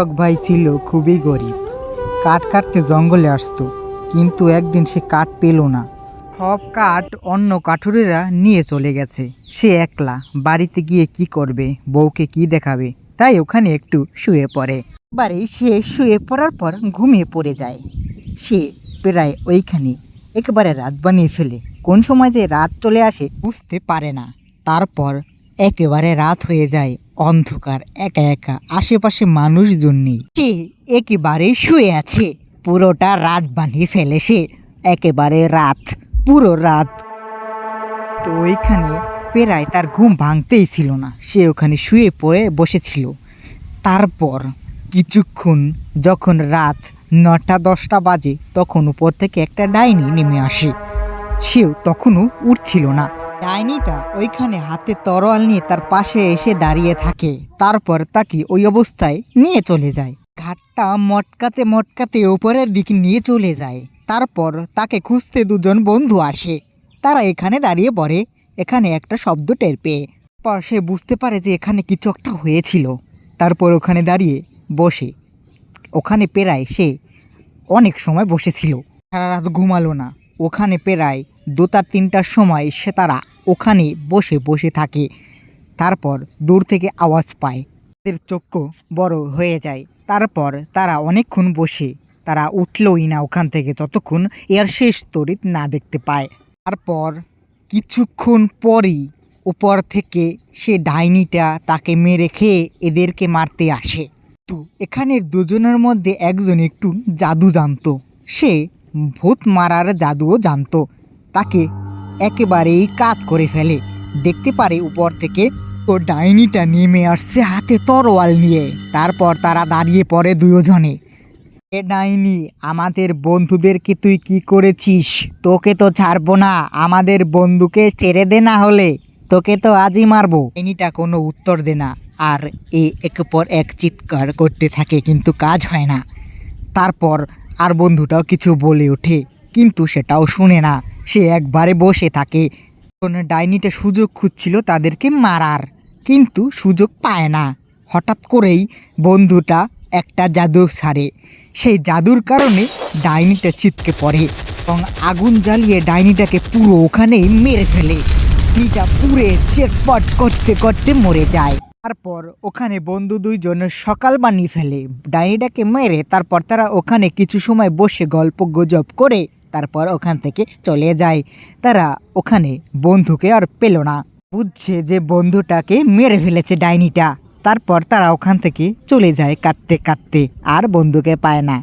টক ভাই ছিল খুবই গরিব। কাঠ কাটতে জঙ্গলে আসতো, কিন্তু একদিন সে কাঠ পেল না। সব কাঠ অন্য কাঠুরেরা নিয়ে চলে গেছে। সে একলা বাড়িতে গিয়ে কি করবে, বউকে কি দেখাবে, তাই ওখানে একটু শুয়ে পড়ে। এবারে সে শুয়ে পড়ার পর ঘুমিয়ে পড়ে যায়। সে প্রায় ওইখানে একেবারে রাত বানিয়ে ফেলে। কোন সময় যে রাত চলে আসে বুঝতে পারে না। তারপর একেবারে রাত হয়ে যায়, অন্ধকার, একা একা, আশেপাশে মানুষজন নেই। সে একেবারে শুয়ে আছে, পুরোটা রাত বানিয়ে ফেলে সে। একেবারে রাত, পুরো রাত। তো ওইখানে প্রায় তার ঘুম ভাঙতেই ছিল না। সে ওখানে শুয়ে পড়ে বসেছিল। তারপর কিছুক্ষণ যখন রাত 9টা-10টা বাজে, তখন উপর থেকে একটা ডাইনি নেমে আসে। সেও তখনও উঠছিল না। ডাইনিটা ওইখানে হাতে তরোয়াল নিয়ে তার পাশে এসে দাঁড়িয়ে থাকে। তারপর তাকে ওই অবস্থায় নিয়ে চলে যায়। ঘাটটা মটকাতে মটকাতে উপরের দিকে নিয়ে চলে যায়। তারপর তাকে খুঁজতে দুজন বন্ধু আসে। তারা এখানে দাঁড়িয়ে পড়ে, এখানে একটা শব্দ টের পেয়ে। পর সে বুঝতে পারে যে এখানে কিছু একটা হয়েছিল। তারপর ওখানে দাঁড়িয়ে বসে, ওখানে প্রায় সে অনেক সময় বসেছিল, সারা রাত ঘুমালো না। ওখানে প্রায় 2টা-3টার সময় সে তারা ওখানে বসে বসে থাকে। তারপর দূর থেকে আওয়াজ পায়, তাদের চক্ষু বড় হয়ে যায়। তারপর তারা অনেকক্ষণ বসে, তারা উঠলই না ওখান থেকে যতক্ষণ এর শেষ তড়িৎ না দেখতে পায়। তারপর কিছুক্ষণ পরই উপর থেকে সে ডাইনিটা তাকে মেরে খেয়ে এদেরকে মারতে আসে। তো এখানের দুজনের মধ্যে একজন একটু জাদু জানতো, সে ভূত মারার জাদুও জানতো। তাকে একেবারেই কাত করে ফেলে। দেখতে পারে উপর থেকে ও ডাইনিটা নেমে আসছে হাতে তরোয়াল নিয়ে। তারপর তারা দাঁড়িয়ে পড়ে দুজনে। এ ডাইনি, আমাদের বন্ধুদেরকে তুই কি করেছিস? তোকে তো ছাড়বো না, আমাদের বন্ধুকে ছেড়ে দে, না হলে তোকে তো আজই মারবো। ডাইনিটা কোনো উত্তর দে না, আর একের পর এক চিৎকার করতে থাকে, কিন্তু কাজ হয় না। তারপর আর বন্ধুটাও কিছু বলে ওঠে, কিন্তু সেটাও শুনে না। সে একবারে বসে থাকে। ডাইনিটা সুযোগ খুঁজছিল তাদেরকে মারার, কিন্তু সুযোগ পায় না। হঠাৎ করেই বন্ধুটা একটা জাদু ছাড়ে। সেই জাদুর কারণে ডাইনিটা ছিটকে পড়ে এবং আগুন জ্বালিয়ে ডাইনিটাকে পুরো ওখানেই মেরে ফেলে। ডাইনিটা পুড়ে চেটপট করতে করতে মরে যায়। তারপর ওখানে বন্ধু দুইজন সকাল বানিয়ে ফেলে ডাইনিটাকে মেরে। তারপর তারা ওখানে কিছু সময় বসে গল্প গুজব করে তারপর ওখান থেকে চলে যায়। তারা ওখানে বন্ধুকে আর পেল না, বুঝছে যে বন্ধুটাকে মেরে ফেলেছে ডাইনিটা। তারপর তারা ওখান থেকে চলে যায় কাঁদতে কাঁদতে, আর বন্ধুকে পায় না।